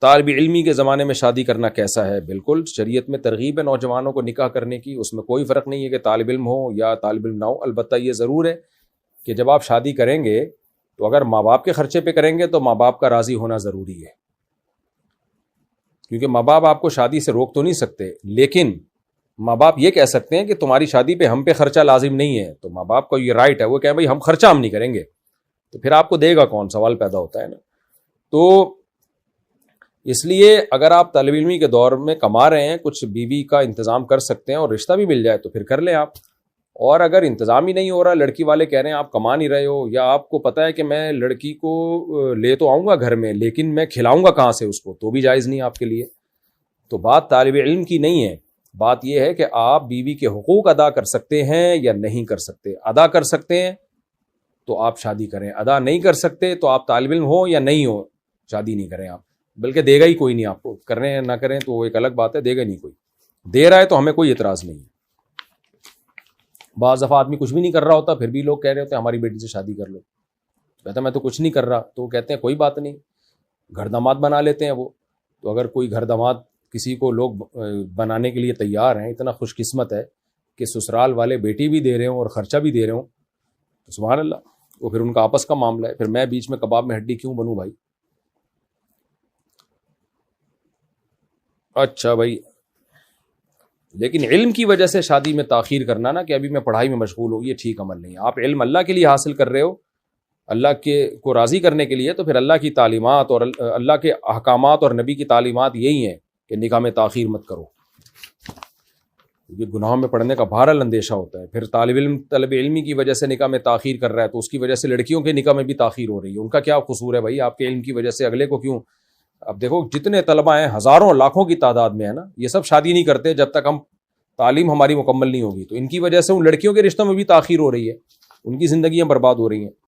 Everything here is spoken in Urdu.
طالب علمی کے زمانے میں شادی کرنا کیسا ہے؟ بالکل شریعت میں ترغیب ہے نوجوانوں کو نکاح کرنے کی، اس میں کوئی فرق نہیں ہے کہ طالب علم ہو یا طالب علم نہ ہو۔ البتہ یہ ضرور ہے کہ جب آپ شادی کریں گے تو اگر ماں باپ کے خرچے پہ کریں گے تو ماں باپ کا راضی ہونا ضروری ہے، کیونکہ ماں باپ آپ کو شادی سے روک تو نہیں سکتے، لیکن ماں باپ یہ کہہ سکتے ہیں کہ تمہاری شادی پہ ہم پہ خرچہ لازم نہیں ہے، تو ماں باپ کا یہ رائٹ ہے، وہ کہیں بھائی ہم خرچہ ہم نہیں کریں گے، تو پھر آپ کو دے گا کون؟ سوال پیدا ہوتا ہے نا۔ تو اس لیے اگر آپ طالب علمی کے دور میں کما رہے ہیں، کچھ بیوی کا انتظام کر سکتے ہیں اور رشتہ بھی مل جائے تو پھر کر لیں آپ، اور اگر انتظام ہی نہیں ہو رہا، لڑکی والے کہہ رہے ہیں آپ کما نہیں رہے ہو، یا آپ کو پتہ ہے کہ میں لڑکی کو لے تو آؤں گا گھر میں لیکن میں کھلاؤں گا کہاں سے اس کو، تو بھی جائز نہیں آپ کے لیے۔ تو بات طالب علم کی نہیں ہے، بات یہ ہے کہ آپ بیوی کے حقوق ادا کر سکتے ہیں یا نہیں کر سکتے۔ ادا کر سکتے ہیں تو آپ شادی کریں، ادا نہیں کر سکتے تو آپ طالب علم ہو یا نہیں ہو شادی نہیں کریں آپ، بلکہ دے گا ہی کوئی نہیں آپ کو، کریں یا نہ کریں تو وہ ایک الگ بات ہے، دے گا نہیں کوئی، دے رہا ہے تو ہمیں کوئی اعتراض نہیں ہے۔ بعض دفعہ آدمی کچھ بھی نہیں کر رہا ہوتا پھر بھی لوگ کہہ رہے ہوتے ہیں ہماری بیٹی سے شادی کر لو، کہتا میں تو کچھ نہیں کر رہا، تو وہ کہتے ہیں کوئی بات نہیں، گھر داماد بنا لیتے ہیں وہ۔ تو اگر کوئی گھر داماد کسی کو لوگ بنانے کے لیے تیار ہیں، اتنا خوش قسمت ہے کہ سسرال والے بیٹی بھی دے رہے ہوں اور خرچہ بھی دے رہے ہوں، تو سبحان اللہ، وہ پھر ان کا آپس کا معاملہ ہے، پھر میں بیچ میں کباب میں ہڈی کیوں بنوں بھائی؟ اچھا بھائی، لیکن علم کی وجہ سے شادی میں تاخیر کرنا نا کہ ابھی میں پڑھائی میں مشغول ہوں، یہ ٹھیک عمل نہیں ہے۔ آپ علم اللہ کے لیے حاصل کر رہے ہو، اللہ کے کو راضی کرنے کے لیے، تو پھر اللہ کی تعلیمات اور اللہ کے احکامات اور نبی کی تعلیمات یہی ہیں کہ نکاح میں تاخیر مت کرو، یہ گناہوں میں پڑنے کا بہرحال اندیشہ ہوتا ہے۔ پھر طالب علمی کی وجہ سے نکاح میں تاخیر کر رہا ہے تو اس کی وجہ سے لڑکیوں کے نکاح میں بھی تاخیر ہو رہی ہے، ان کا کیا قصور ہے بھائی؟ آپ کے علم کی وجہ سے اگلے کو کیوں؟ اب دیکھو جتنے طلبہ ہیں ہزاروں لاکھوں کی تعداد میں ہے نا، یہ سب شادی نہیں کرتے جب تک ہم تعلیم ہماری مکمل نہیں ہوگی، تو ان کی وجہ سے ان لڑکیوں کے رشتوں میں بھی تاخیر ہو رہی ہے، ان کی زندگیاں برباد ہو رہی ہیں۔